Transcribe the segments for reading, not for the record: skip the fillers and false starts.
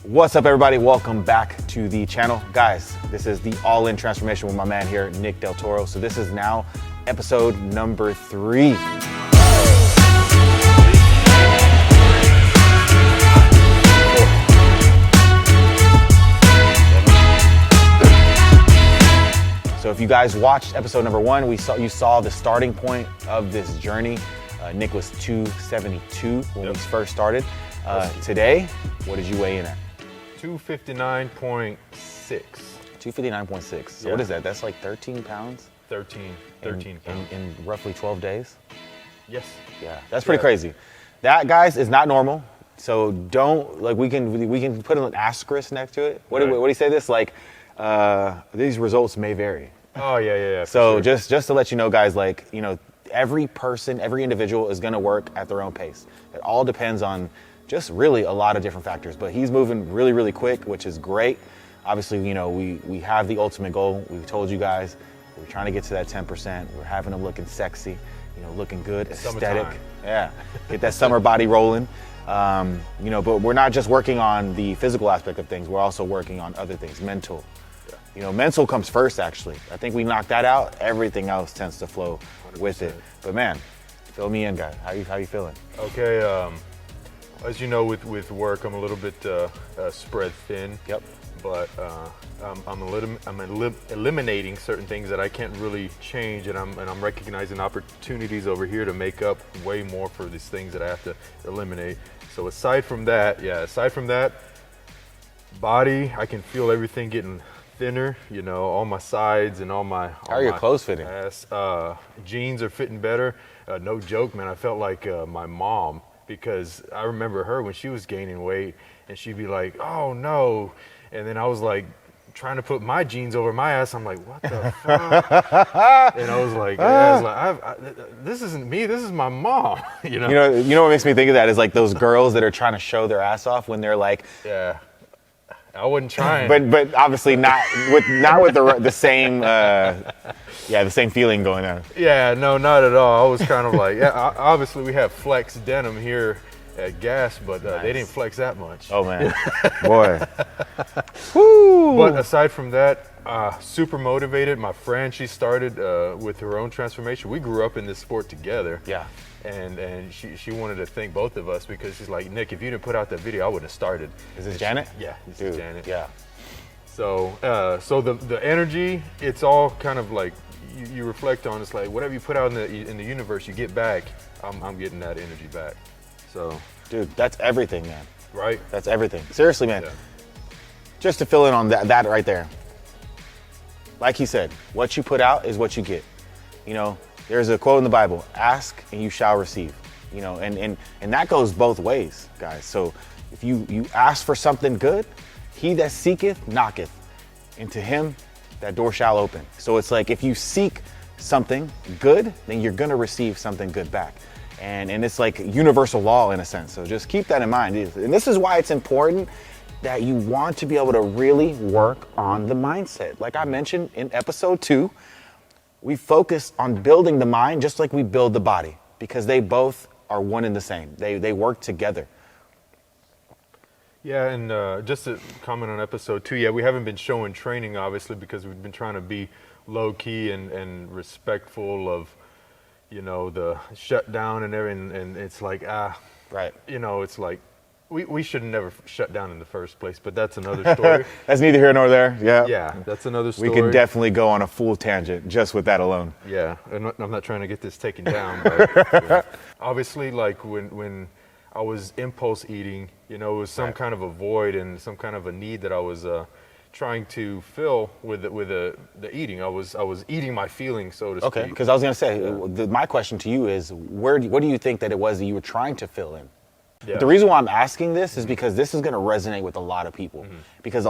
What's up, everybody? Welcome back to the channel. Guys, this is the All-In Transformation with my man here, Nick Del Toro. So this is now episode number 3. So if you guys watched episode number 1, you saw the starting point of this journey. Nick was 272 when we first started. Today, what did you weigh in at? 259.6. 259.6. So what is that? That's like 13 pounds? 13 pounds. In roughly 12 days? Yes. Yeah, that's pretty crazy. That, guys, is not normal. So don't, like, we can put an asterisk next to it. What do you say this? Like, these results may vary. Oh, yeah. So sure. just to let you know, guys, like, you know, every person, every individual is going to work at their own pace. It all depends on just really a lot of different factors, but he's moving really, really quick, which is great. Obviously, you know, we have the ultimate goal. We told you guys, we're trying to get to that 10%. We're having him looking sexy, you know, looking good, aesthetic. Summertime. Yeah, get that summer body rolling. You know, but we're not just working on the physical aspect of things. We're also working on other things, mental. Yeah. You know, mental comes first, actually. I think we knock that out. Everything else tends to flow 100%. With it. But man, fill me in, guy. How you feeling? Okay. As you know, with work, I'm a little bit spread thin. Yep. But I'm eliminating certain things that I can't really change, and I'm recognizing opportunities over here to make up way more for these things that I have to eliminate. So aside from that, body, I can feel everything getting thinner. You know, all my sides and all my. How are your clothes fitting? Ass, jeans are fitting better. No joke, man. I felt like my mom. Because I remember her when she was gaining weight, and she'd be like, "Oh no," and then I was like trying to put my jeans over my ass. I'm like, "What the fuck?" And I was like, "This isn't me. This is my mom." You know what makes me think of that is like those girls that are trying to show their ass off when they're like, yeah. I wasn't trying, but obviously not with the same the same feeling going on. Yeah, no, not at all. I was kind of like, obviously we have flex denim here at Gas, but nice. They didn't flex that much. Oh man, boy. Woo. But aside from that, super motivated. My friend, she started with her own transformation. We grew up in this sport together. Yeah. And she wanted to thank both of us because she's like, Nick, if you didn't put out that video, I wouldn't have started. Is this Janet? Yeah, this is Janet. Yeah. So the energy, it's all kind of like you reflect on. It's like whatever you put out in the universe, you get back. I'm getting that energy back. So, dude, that's everything, man. Right? That's everything. Seriously, man. Yeah. Just to fill in on that right there. Like he said, what you put out is what you get. You know. There's a quote in the Bible, ask and you shall receive, you know, and that goes both ways, guys. So if you ask for something good, he that seeketh knocketh, and to him that door shall open. So it's like if you seek something good, then you're going to receive something good back. And it's like universal law in a sense. So just keep that in mind. And this is why it's important that you want to be able to really work on the mindset. Like I mentioned in episode 2, we focus on building the mind just like we build the body because they both are one and the same. They work together. Yeah, and just to comment on episode 2, we haven't been showing training, obviously, because we've been trying to be low-key and respectful of, you know, the shutdown and everything. And it's like, right. You know, it's like, we should have never shut down in the first place, but that's another story. That's neither here nor there. Yeah. Yeah, that's another story. We could definitely go on a full tangent just with that alone. Yeah, and I'm not trying to get this taken down, but obviously, like when I was impulse eating, you know, it was some kind of a void and some kind of a need that I was trying to fill with the eating. I was eating my feelings, so to speak. Okay, because I was gonna say, my question to you is, what do you think that it was that you were trying to fill in? Yeah. The reason why I'm asking this is because this is going to resonate with a lot of people. Mm-hmm. Because,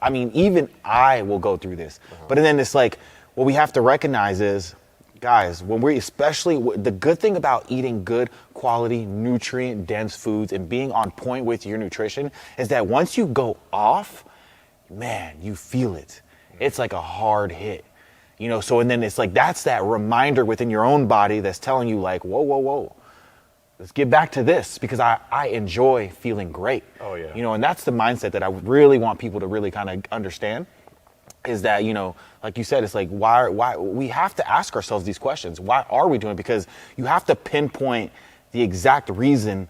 I mean, even I will go through this. Uh-huh. But then it's like, what we have to recognize is, guys, when the good thing about eating good quality, nutrient-dense foods and being on point with your nutrition is that once you go off, man, you feel it. Mm-hmm. It's like a hard hit. You know, so and then it's like, that's that reminder within your own body that's telling you like, whoa. let's get back to this because I enjoy feeling great. Oh, yeah. You know, and that's the mindset that I really want people to really kind of understand is that, you know, like you said, it's like, why we have to ask ourselves these questions. Why are we doing it? Because you have to pinpoint the exact reason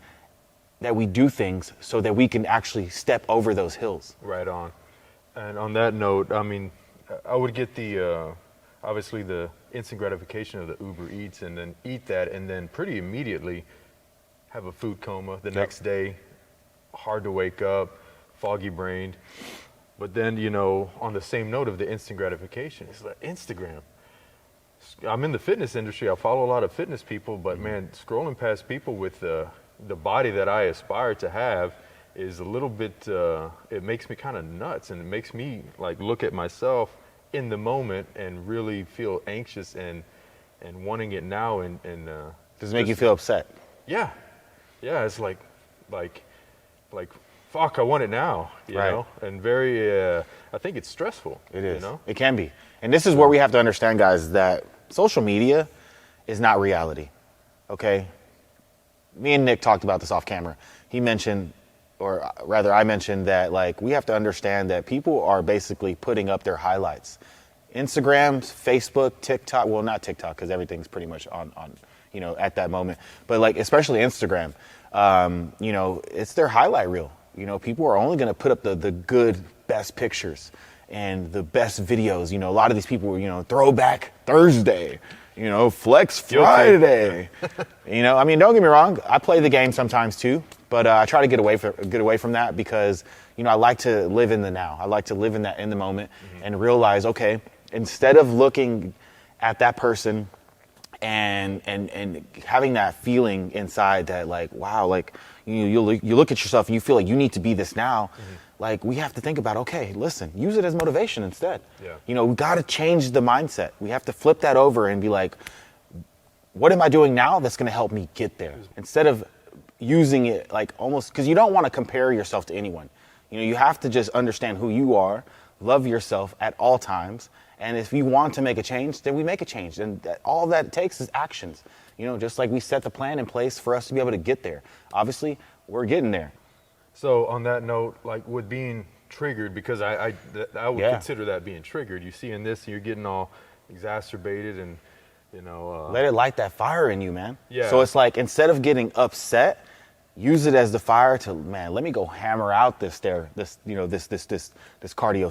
that we do things so that we can actually step over those hills. Right on. And on that note, I mean, I would get the, obviously the instant gratification of the Uber Eats and then eat that and then pretty immediately have a food coma the next day, hard to wake up, foggy brained. But then, you know, on the same note of the instant gratification, it's like Instagram. I'm in the fitness industry. I follow a lot of fitness people, but man, scrolling past people with the body that I aspire to have is a little bit, it makes me kind of nuts, and it makes me like look at myself in the moment and really feel anxious and wanting it now. And does it make you feel upset? Yeah. Yeah. It's like, fuck, I want it now, you know? And very, I think it's stressful. It is. You know? It can be. And this is where we have to understand, guys, that social media is not reality, okay? Me and Nick talked about this off camera. He mentioned, or rather I mentioned that, like, we have to understand that people are basically putting up their highlights. Instagram, Facebook, TikTok, well, not TikTok because everything's pretty much on, you know, at that moment. But like, especially Instagram, you know, it's their highlight reel. You know, people are only going to put up the good, best pictures and the best videos. You know, a lot of these people, you know, Throwback Thursday, you know, Flex Friday. You know, I mean, don't get me wrong. I play the game sometimes too, but I try to get away from that because, you know, I like to live in the now. I like to live in the moment and realize, okay, instead of looking at that person and having that feeling inside that like, wow, like you look at yourself and you feel like you need to be this now. Like, we have to think about, okay, listen, use it as motivation instead. Yeah. You know, we got to change the mindset. We have to flip that over and be like, what am I doing now that's going to help me get there? Instead of using it like almost, because you don't want to compare yourself to anyone. You know, you have to just understand who you are, love yourself at all times. And if you want to make a change, then we make a change. And all that it takes is actions. You know, just like we set the plan in place for us to be able to get there. Obviously, we're getting there. So on that note, like with being triggered, because I would consider that being triggered. You see in this, you're getting all exacerbated and, you know. Let it light that fire in you, man. Yeah. So it's like, instead of getting upset, use it as the fire to, man, let me go hammer out this cardio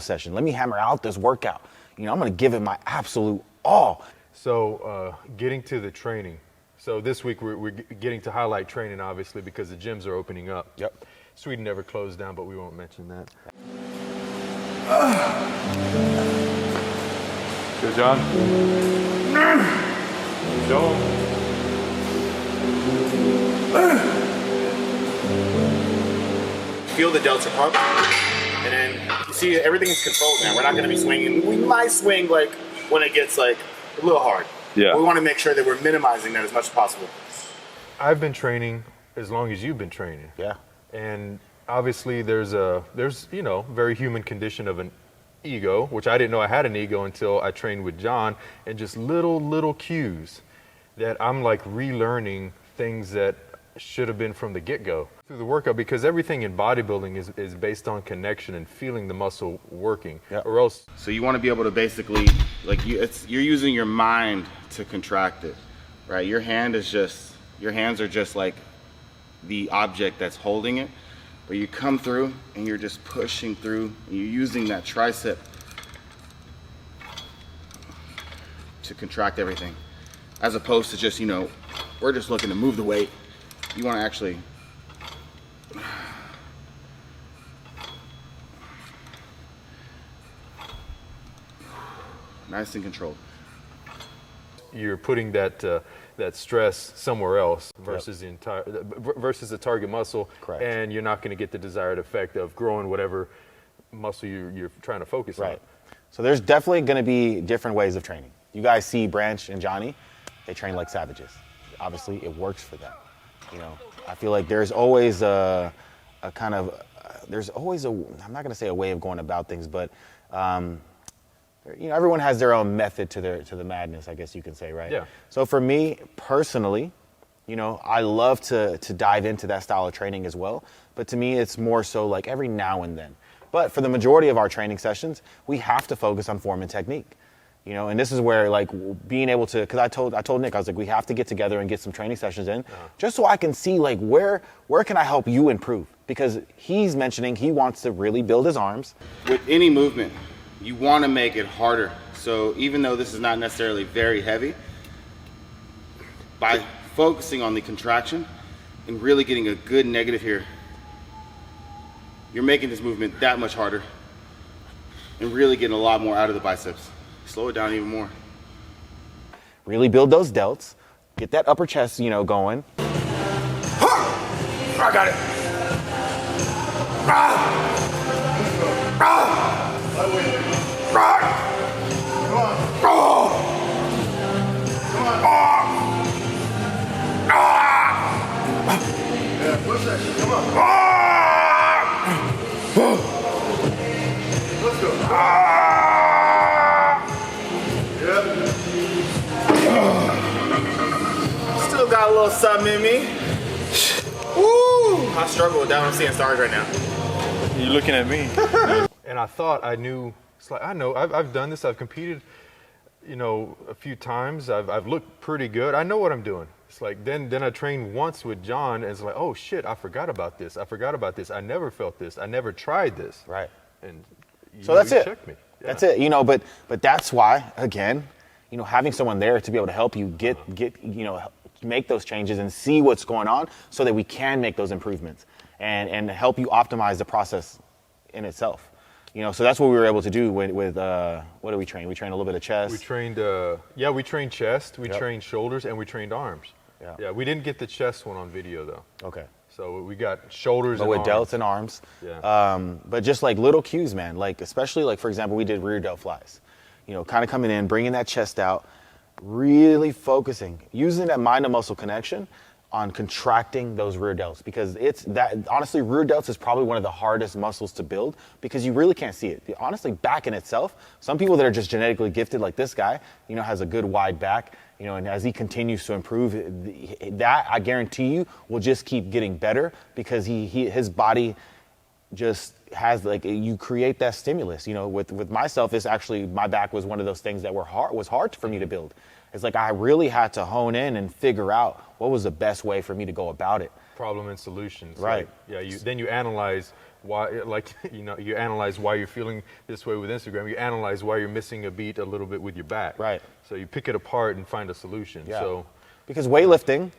session. Let me hammer out this workout. You know, I'm going to give it my absolute all. So getting to the training. So this week we're getting to highlight training, obviously, because the gyms are opening up. Yep. Sweden never closed down, but we won't mention that. Good, John. Joel. Feel the delta pump, and then you see everything is controlled, man. We're not going to be swinging. We might swing like when it gets like a little hard. Yeah. But we want to make sure that we're minimizing that as much as possible. I've been training as long as you've been training. Yeah. And obviously there's you know, very human condition of an ego, which I didn't know I had an ego until I trained with Jon, and just little cues that I'm like relearning things that should have been from the get-go through the workout, because everything in bodybuilding is based on connection and feeling the muscle working. Yep. Or else. So you want to be able to basically, like, you're using your mind to contract it, right? Your hands are just like the object that's holding it, but you come through and you're just pushing through and you're using that tricep to contract everything, as opposed to just, you know, we're just looking to move the weight. You want to actually nice and controlled. You're putting that stress somewhere else versus versus the target muscle. Correct. And you're not going to get the desired effect of growing whatever muscle you're trying to focus on. Right. So there's definitely going to be different ways of training. You guys see Branch and Johnny, they train like savages. Obviously, it works for them. You know, I feel like there's always a kind of, there's always I'm not going to say a way of going about things, but you know, everyone has their own method to the madness, I guess you can say, right? Yeah. So for me personally, You know, I love to dive into that style of training as well. But to me, it's more so like every now and then. But for the majority of our training sessions, we have to focus on form and technique. You know, and this is where like being able to, because I told Nick, I was like, we have to get together and get some training sessions in, just so I can see like where can I help you improve? Because he's mentioning he wants to really build his arms. With any movement, you want to make it harder. So even though this is not necessarily very heavy, by focusing on the contraction and really getting a good negative here, you're making this movement that much harder and really getting a lot more out of the biceps. Slow it down even more. Really build those delts, get that upper chest, you know, going. I got it. Yeah, push that shit. Come on. Let's go. Still got a little something in me. Woo! I struggle with that when I'm seeing stars right now. You're looking at me. And I thought I knew, it's like, I know, I've done this, I've competed, you know, a few times. I've looked pretty good. I know what I'm doing. It's like, then I trained once with Jon, and it's like, oh shit, I forgot about this. I never felt this. I never tried this. Right. And So that's it. checked me. Yeah. That's it. You know, but that's why, again, you know, having someone there to be able to help you get you know, make those changes and see what's going on so that we can make those improvements and help you optimize the process in itself. You know, so that's what we were able to do with what did we train? We trained a little bit of chest. We trained, we trained chest, we trained shoulders, and we trained arms. Yeah, we didn't get the chest one on video though. Okay. So we got shoulders and with arms. delts and arms. Yeah. But just like little cues, man. Like especially like for example, we did rear delt flies. You know, kind of coming in, bringing that chest out, really focusing, using that mind to muscle connection on contracting those rear delts, because it's that honestly rear delts is probably one of the hardest muscles to build because you really can't see it. Honestly, back in itself, some people that are just genetically gifted like this guy, you know, has a good wide back, you know, and as he continues to improve, that I guarantee you will just keep getting better because his body just has like, you create that stimulus. You know, with myself, it's actually, my back was one of those things that was hard for me to build. It's like I really had to hone in and figure out what was the best way for me to go about it. Problem and solutions. Right. Like, yeah. Then you analyze why, like, you know, you analyze why you're feeling this way with Instagram. You analyze why you're missing a beat a little bit with your back. Right. So you pick it apart and find a solution. Yeah. So because weightlifting,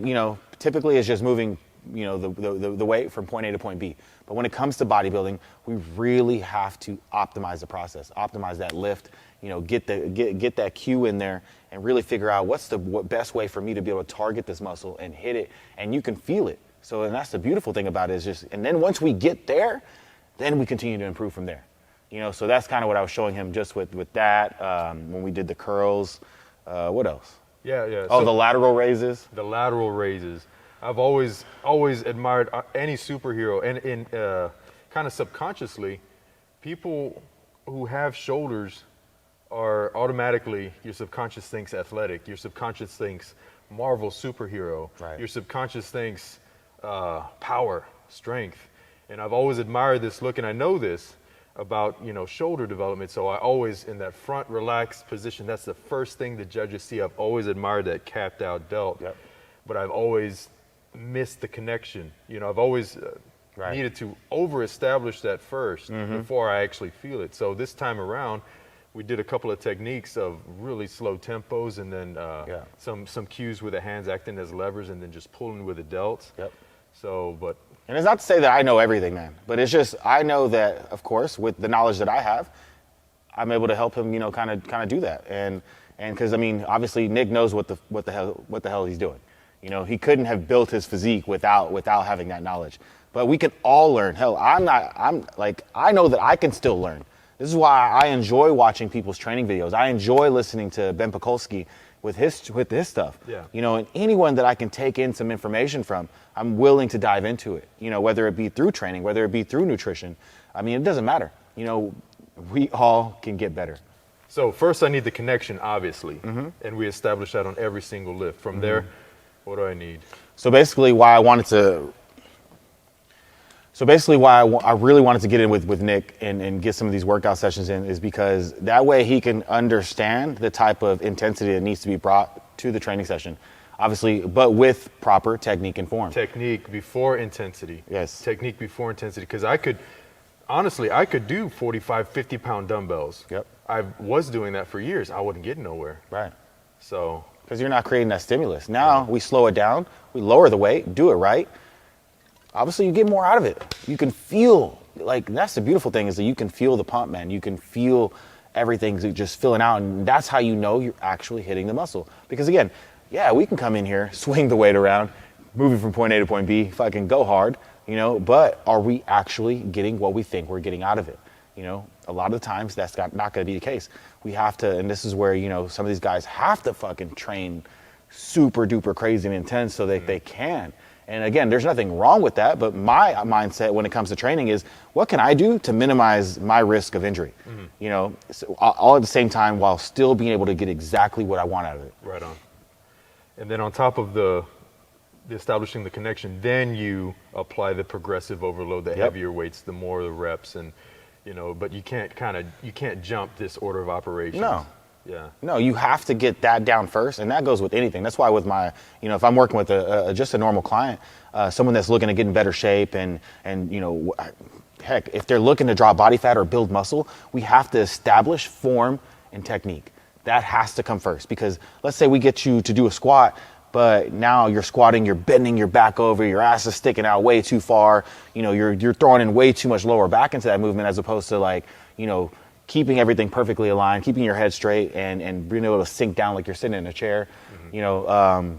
you know, typically is just moving, you know, the weight from point A to point B. But when it comes to bodybuilding, we really have to optimize the process, optimize that lift, you know, get that cue in there and really figure out what's the best way for me to be able to target this muscle and hit it, and you can feel it. So, and that's the beautiful thing about it is just, and then once we get there, then we continue to improve from there. You know, so that's kind of what I was showing him just with that, when we did the curls. What else? Yeah. Oh, so the lateral raises. The lateral raises. I've always admired any superhero, and in kind of subconsciously, people who have shoulders are automatically, your subconscious thinks athletic, your subconscious thinks Marvel superhero, right. Your subconscious thinks power, strength, and I've always admired this look, and I know this about, you know, shoulder development, so I always, in that front relaxed position, that's the first thing the judges see. I've always admired that capped out delt, yep. But I've always missed the connection. You know, I've always right. needed to over-establish that first before I actually feel it. So this time around, we did a couple of techniques of really slow tempos, and then some cues with the hands acting as levers, and then just pulling with the delts. Yep. So, but. And it's not to say that I know everything, man, but it's just, I know that, of course, with the knowledge that I have, I'm able to help him, you know, kind of do that. And because, I mean, obviously Nick knows what the hell he's doing. You know, he couldn't have built his physique without having that knowledge. But we can all learn. Hell, I know that I can still learn. This is why I enjoy watching people's training videos. I enjoy listening to Ben Pakulski with his stuff. Yeah. You know, and anyone that I can take in some information from, I'm willing to dive into it. You know, whether it be through training, whether it be through nutrition. I mean, it doesn't matter. You know, we all can get better. So first I need the connection, obviously, and we establish that on every single lift. From there, What do I need? So basically why I wanted to, I really wanted to get in with Nick and get some of these workout sessions in is because that way he can understand the type of intensity that needs to be brought to the training session. Obviously, but with proper technique and form. Technique before intensity. Yes. Technique before intensity. Because I could do 45, 50 pound dumbbells. Yep. I was doing that for years. I wasn't getting nowhere. Right. So. Because you're not creating that stimulus. Now we slow it down, we lower the weight, do it right. Obviously you get more out of it. You can feel, like, that's the beautiful thing is that you can feel the pump, man. You can feel everything just filling out, and that's how you know you're actually hitting the muscle. Because again, yeah, we can come in here, swing the weight around, moving from point A to point B, fucking go hard, you know, but are we actually getting what we think we're getting out of it? You know, a lot of the times that's not going to be the case. We have to, and this is where, you know, some of these guys have to fucking train super duper crazy and intense so that they can. And again, there's nothing wrong with that, but my mindset when it comes to training is, what can I do to minimize my risk of injury? You know, so all at the same time while still being able to get exactly what I want out of it. Right on. And then on top of the establishing the connection, then you apply the progressive overload, the heavier weights, the more the reps, and you know, but you can't jump this order of operations. No. Yeah. No, you have to get that down first, and that goes with anything. That's why with my, you know, if I'm working with just a normal client, someone that's looking to get in better shape and you know, heck, if they're looking to drop body fat or build muscle, we have to establish form and technique. That has to come first, because let's say we get you to do a squat, but now you're squatting, you're bending your back over, your ass is sticking out way too far. You know, you're throwing in way too much lower back into that movement, as opposed to, like, you know, keeping everything perfectly aligned, keeping your head straight, and being able to sink down like you're sitting in a chair, you know,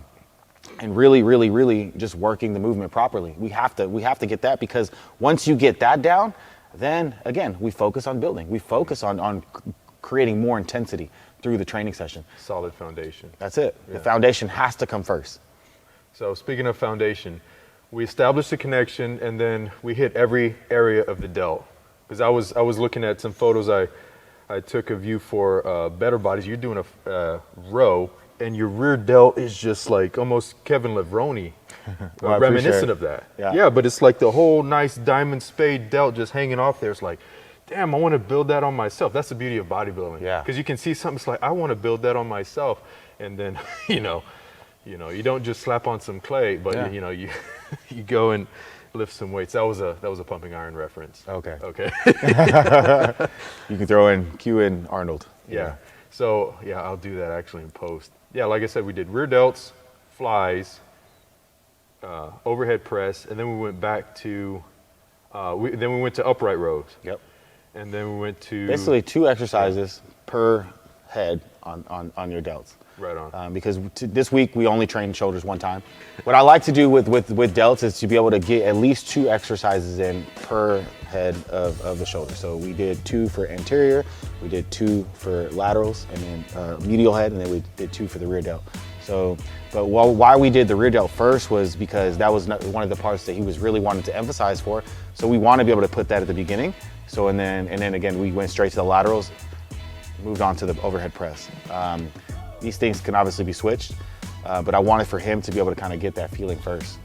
and really just working the movement properly. We have to get that, because once you get that down, then again, we focus on building. We focus on creating more intensity through the training session. Solid foundation. That's it. Yeah. The foundation has to come first. So speaking of foundation, we established the connection, and then we hit every area of the delt. Because I was looking at some photos I took of you for Better Bodies. You're doing a row, and your rear delt is just like almost Kevin Levrone, well, reminiscent of that. Yeah, but it's like the whole nice diamond spade delt just hanging off there. It's like, damn, I want to build that on myself. That's the beauty of bodybuilding. Yeah. Because you can see something, it's like, I want to build that on myself. And then, you know, you don't just slap on some clay, but you know, you go and lift some weights. That was a pumping iron reference. Okay. You can throw in Q and Arnold. Yeah. So yeah, I'll do that actually in post. Yeah, like I said, we did rear delts, flies, overhead press, and then we went back to we went to upright rows. Yep. And then we went to basically 2 exercises per head on your delts. Right on. Because this week we only trained shoulders 1 time. What I like to do with delts is to be able to get at least 2 exercises in per head of the shoulder. So we did 2 for anterior, we did 2 for laterals, and then medial head, and then we did 2 for the rear delt. So, but why we did the rear delt first was because that was one of the parts that he was really wanting to emphasize for. So we want to be able to put that at the beginning. So and then again we went straight to the laterals, moved on to the overhead press. These things can obviously be switched, but I wanted for him to be able to kind of get that feeling first.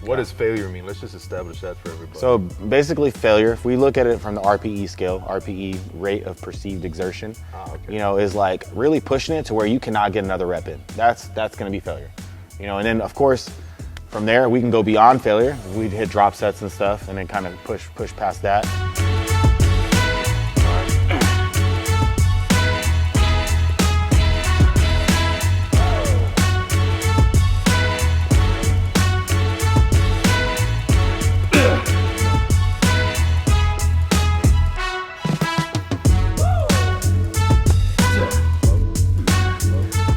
What does failure mean? Let's just establish that for everybody. So basically failure, if we look at it from the RPE scale, RPE, rate of perceived exertion, you know, is like really pushing it to where you cannot get another rep in. That's going to be failure. You know, and then of course, from there we can go beyond failure. We'd hit drop sets and stuff, and then kind of push past that.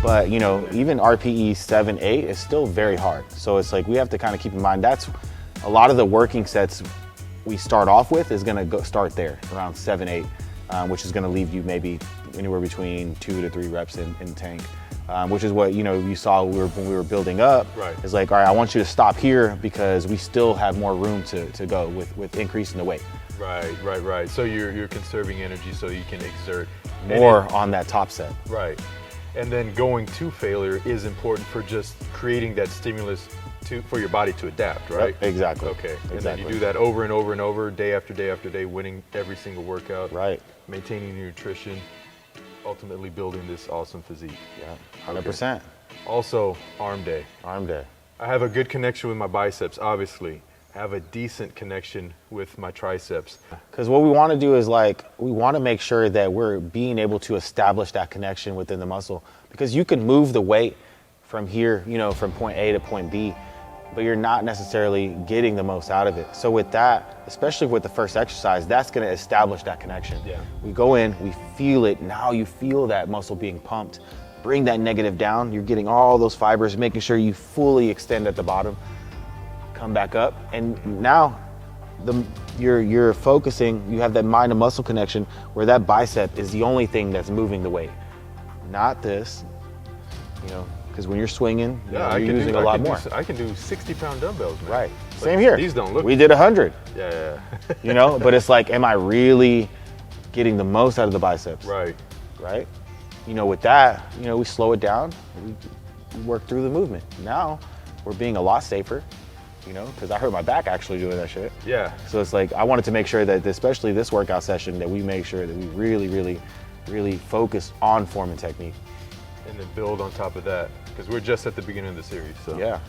But you know, even RPE 7, 8 is still very hard. So it's like we have to kind of keep in mind that's a lot of the working sets we start off with is going to start there around 7, 8, which is going to leave you maybe anywhere between 2 to 3 reps in tank, which is what, you know, you saw when we were building up. Right. It's like, all right, I want you to stop here because we still have more room to go with increasing the weight. Right. So you're conserving energy so you can exert more on that top set. Right. And then going to failure is important for just creating that stimulus for your body to adapt, right? Yep, exactly. Okay. And then Exactly. you do that over and over and over, day after day after day, winning every single workout. Right. Maintaining your nutrition, ultimately building this awesome physique. Yeah, 100%. Also, arm day. Arm day. I have a good connection with my biceps, obviously. I have a decent connection with my triceps. Because what we want to do is we want to make sure that we're being able to establish that connection within the muscle. Because you can move the weight from here, from point A to point B, but you're not necessarily getting the most out of it. So with that, especially with the first exercise, that's going to establish that connection. Yeah. We go in, we feel it. Now you feel that muscle being pumped. Bring that negative down. You're getting all those fibers, making sure you fully extend at the bottom. Come back up, and now you're focusing. You have that mind and muscle connection where that bicep is the only thing that's moving the weight, not this. Because when you're swinging, you're using a lot more. I can do 60-pound dumbbells, man. Right. But Same here. These don't look. We did 100. Yeah. But it's like, am I really getting the most out of the biceps? Right. Right. With that, we slow it down. We work through the movement. Now we're being a lot safer. Because I hurt my back actually doing that shit. Yeah. So it's like, I wanted to make sure that, especially this workout session, that we make sure that we really, really, really focus on form and technique. And then build on top of that, because we're just at the beginning of the series. So Yeah.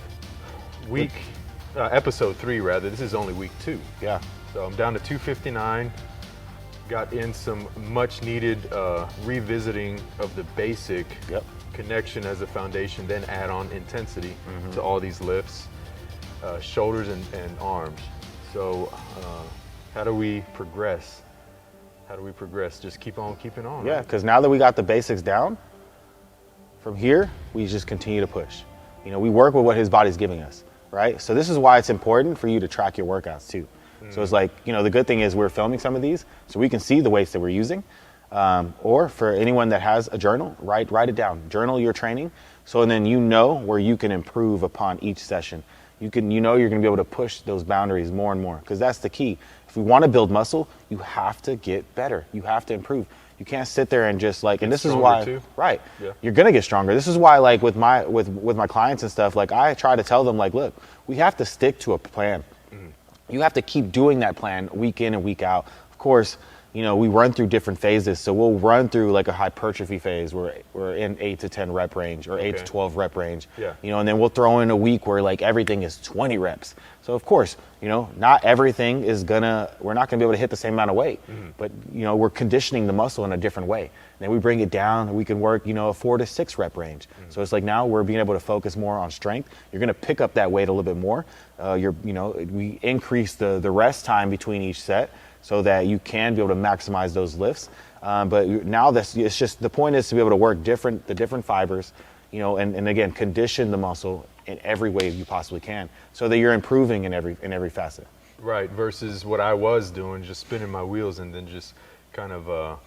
Episode 3 rather. This is only week 2. Yeah. So I'm down to 259. Got in some much needed revisiting of the basic Yep. connection as a foundation, then add on intensity to all these lifts. Shoulders and arms. So how do we progress? Just keep on keeping on. Yeah, right? because now that we got the basics down, from here, we just continue to push. We work with what his body's giving us, right? So this is why it's important for you to track your workouts too. So it's like, the good thing is we're filming some of these so we can see the weights that we're using. Or for anyone that has a journal, write it down. Journal your training. So then where you can improve upon each session. You're going to be able to push those boundaries more and more, because that's the key. If we want to build muscle, you have to get better. You have to improve. You can't sit there and just and this is why, too. right? Yeah. You're going to get stronger. This is why, with my clients and stuff, I try to tell them, look, we have to stick to a plan. You have to keep doing that plan week in and week out. Of course, we run through different phases. So we'll run through a hypertrophy phase where we're in 8 to 10 rep range or 8 to 12 rep range. Yeah. And then we'll throw in a week where everything is 20 reps. So of course, not everything we're not gonna be able to hit the same amount of weight, but we're conditioning the muscle in a different way. And then we bring it down and we can work, a 4 to 6 rep range. So it's now we're being able to focus more on strength. You're gonna pick up that weight a little bit more. We increase the rest time between each set, so that you can be able to maximize those lifts. But now it's just, the point is to be able to work the different fibers, and again, condition the muscle in every way you possibly can, so that you're improving in every facet. Right, versus what I was doing, just spinning my wheels and then just kind of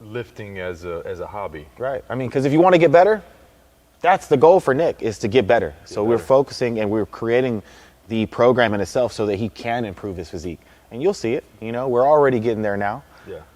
lifting as a hobby. Right, because if you want to get better, that's the goal for Nick, is to get better. So we're focusing and we're creating the program in itself so that he can improve his physique. And you'll see it, we're already getting there now. Yeah.